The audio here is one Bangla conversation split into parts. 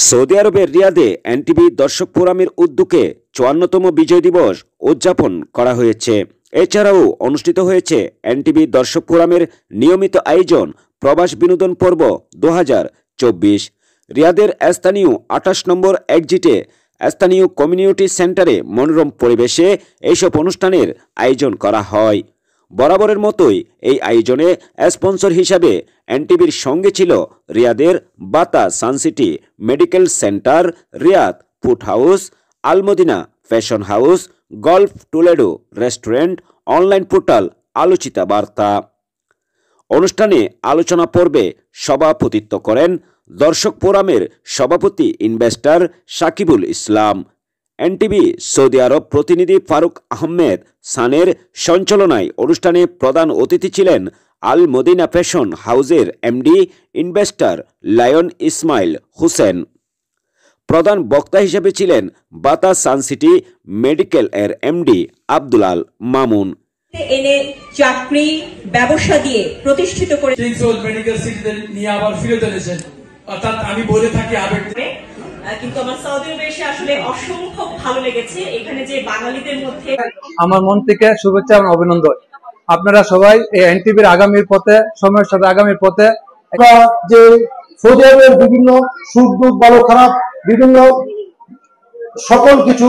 সৌদি আরবের রিয়াদে এনটিভি দর্শক ফোরামের উদ্যোগে ৫৪তম বিজয় দিবস উদযাপন করা হয়েছে। এছাড়াও অনুষ্ঠিত হয়েছে এনটিভি দর্শক ফোরামের নিয়মিত আয়োজন প্রবাস বিনোদন পর্ব ২০২৪। রিয়াদের স্থানীয় ২৮ নম্বর এক্সিটে স্থানীয় কমিউনিটি সেন্টারে মনোরম পরিবেশে এইসব অনুষ্ঠানের আয়োজন করা হয়। বরাবরের মতোই এই আয়োজনে স্পন্সর হিসাবে এনটিভির সঙ্গে ছিল রিয়াদের Bata Suncity medical centre, Riyadh food house, Almadina fashion house, golf Toledo restaurant, online portal Alochita Barta. অনুষ্ঠানে আলোচনা পর্বে সভাপতিত্ব করেন দর্শক ফোরামের সভাপতি investor Sakibul Islam. NTV Saudi Arab প্রতিনিধি ফারুক আহমেদ সানের সঞ্চালনায় অনুষ্ঠানে প্রধান অতিথি ছিলেন আল মদিনা ফ্যাশন হাউসের MD investor Lion Ismail Hossain. প্রধান বক্তা হিসেবে ছিলেন বাতা সানসিটি মেডিকেল এর এমডি আব্দুল আল মামুন। এনে চাকরি ব্যবসা দিয়ে প্রতিষ্ঠিত করে মেডিকেল সিটিতে নিয়ে আবার ফিরে এনেছেন, অর্থাৎ আমি বলে থাকি আবেগ। কিন্তু আমার সৌদি আরবে এসে আসলে অসম্ভব ভালো লেগেছে। এখানে যে বাঙালিদের মধ্যে আমার মন থেকে শুভেচ্ছা এবং অভিনন্দন। আপনারা সবাই এই এনটিভির আগামীর পথে, সময়ের সাথে আগামীর পথে যে সৌদি আরবের বিভিন্ন সুখ দুঃখ ভালো খারাপ বিভিন্ন সকল কিছু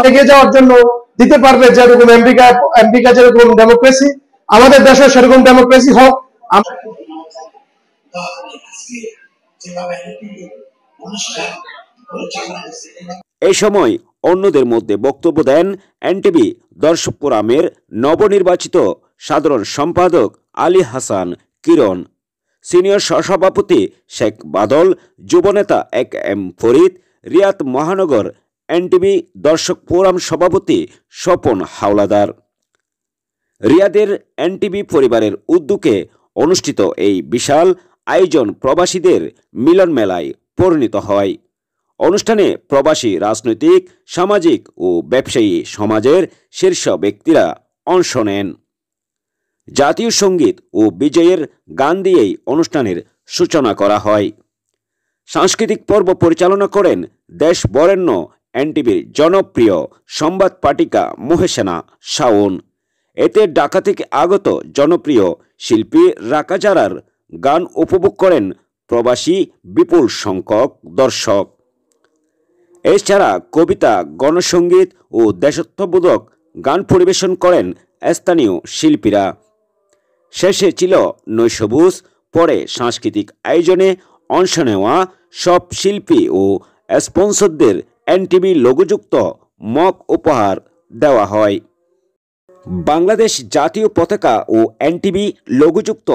এগিয়ে যাওয়ার জন্য দিতে পারবে। যেরকম আমেরিকা যেরকম ডেমোক্রেসি, আমাদের দেশে সেরকম ডেমোক্রেসি হোক। এই সময় অন্যদের মধ্যে বক্তব্য দেন এনটিভি দর্শক ফোরামের নবনির্বাচিত সাধারণ সম্পাদক আলী হাসান কিরণ, সিনিয়র সহসভাপতি শেখ বাদল, যুবনেতা এক এম ফরিদ, রিয়াদ মহানগর এনটিভি দর্শক ফোরাম সভাপতি স্বপন হাওলাদার। রিয়াদের এনটিভি পরিবারের উদ্যোগে অনুষ্ঠিত এই বিশাল আয়োজন প্রবাসীদের মিলন মেলায় পরিণত হয়। অনুষ্ঠানে প্রবাসী রাজনৈতিক, সামাজিক ও ব্যবসায়ী সমাজের শীর্ষ ব্যক্তিরা অংশ নেন। জাতীয় সঙ্গীত ও বিজয়ের গান দিয়েই অনুষ্ঠানের সূচনা করা হয়। সাংস্কৃতিক পর্ব পরিচালনা করেন দেশ বরেণ্য এনটিভির জনপ্রিয় সংবাদ পাঠিকা মহেশানা শাওন। এতে ঢাকা থেকে আগত জনপ্রিয় শিল্পী রাকাজারার গান উপভোগ করেন প্রবাসী বিপুল সংখ্যক দর্শক। এছাড়া কবিতা, গণসঙ্গীত ও দেশাত্মবোধক গান পরিবেশন করেন স্থানীয় শিল্পীরা। শেষে ছিল নৈশভোজ। পরে সাংস্কৃতিক আয়োজনে অংশ নেওয়া সব শিল্পী ও স্পন্সরদের এনটিভি লোগোযুক্ত মগ উপহার দেওয়া হয়। বাংলাদেশ জাতীয় পতাকা ও এনটিভি লোগোযুক্ত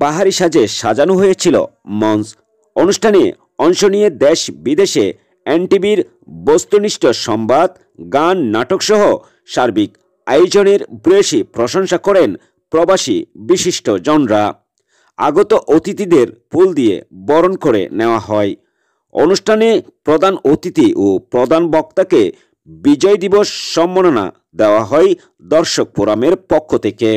বাহারি সাজে সাজানো হয়েছিল মঞ্চ। অনুষ্ঠানে অংশ নিয়ে দেশ বিদেশে এনটিভির বস্তুনিষ্ঠ সংবাদ, গান, নাটকসহ সার্বিক আয়োজনের ভূয়সী প্রশংসা করেন প্রবাসী বিশিষ্টজনরা। আগত অতিথিদের ফুল দিয়ে বরণ করে নেওয়া হয়। অনুষ্ঠানে প্রধান অতিথি ও প্রধান বক্তাকে বিজয় দিবস সম্মাননা দেওয়া হয় দর্শক ফোরামের পক্ষ থেকে।